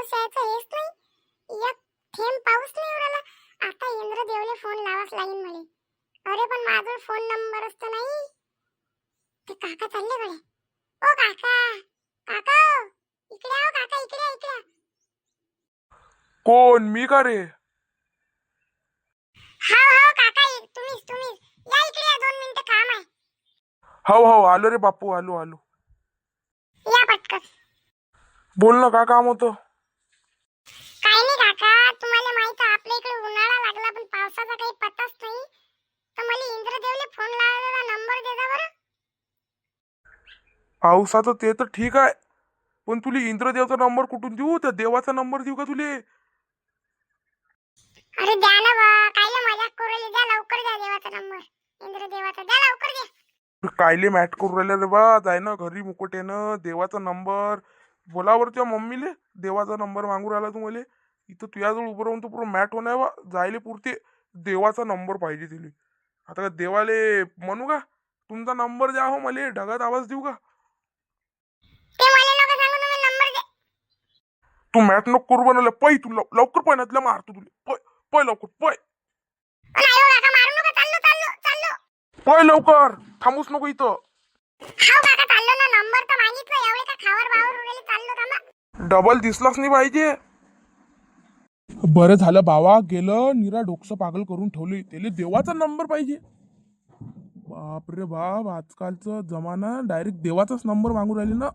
पाऊस यायचं हेच नाही, एक थेंब पाऊस नाही उराला. आता इंद्रदेवले फोन लावाच लागेल मला. अरे पण माझा फोन नंबरच तर नाही. ते काका चालले गडे. ओ काका, काका इकडे आओ काका, इकडे इकडे. कोण? मी का रे? हाव काका, तुम्हीच या इकडे या, 2 मिनिटं काम आहे. हो आलो रे बापू, आलो. या पटकन. बोल ना, काय काम होतं? काय नाही काका, तुम्हाला माहित आहे आपल्या इकडे उन्हाळा लागला पण पावसाचा काही पत्ताच नाही. तर मला इंद्रदेवले फोन लावायला नंबर दे जा बरं. पावसाचं ते तर ठीक आहे, पण तुला इंद्रदेवचा नंबर कुठून देऊ? त्या देवाचा नंबर देऊ का तुले? अरे द्या ना बा, कायले मजाक करू राहिले, द्या लवकर, द्या देवाचा नंबर. इंद्रदेवाचा द्या लवकर द्या. कायले मॅट करू राहिल्या रे बा? जाय ना घरी मुकोट्यानं, देवाचा नंबर बोलावर. त्या मम्मीले देवाचा नंबर मागू राहिला तू मले. इथं तुझ्याजवळ उभं राहून तू पुरं मॅट होणार बा. जायले पुरते देवाचा नंबर पाहिजे तिले. आता का देवाले म्हणू का तुमचा नंबर द्या हो, मले ढगात आवाज देऊ का? ते मला नका सांगू, तुम्ही नंबर द्या. तू मॅट नको करू बनवलं. पै तू लवकर पैनातल्या मारतो तुले. पै लवकर पै. नाही हो काका, मारू नका, चाललो. पै लवकर, थांबूच नको इथं. हाव काका चाललो ना, नंबर तर मागितलं, एवढे का खावर बावर उरले, चाललो थांबा. डबल दिसलाच नाही पाहिजे. बरं झालं बावा गेलं, निरा डोकसं पागल करून ठेवली. त्याला देवाचा नंबर पाहिजे. बाप रे बाप, आजकालचं जमाना डायरेक्ट देवाचाच नंबर मागू राहिले ना.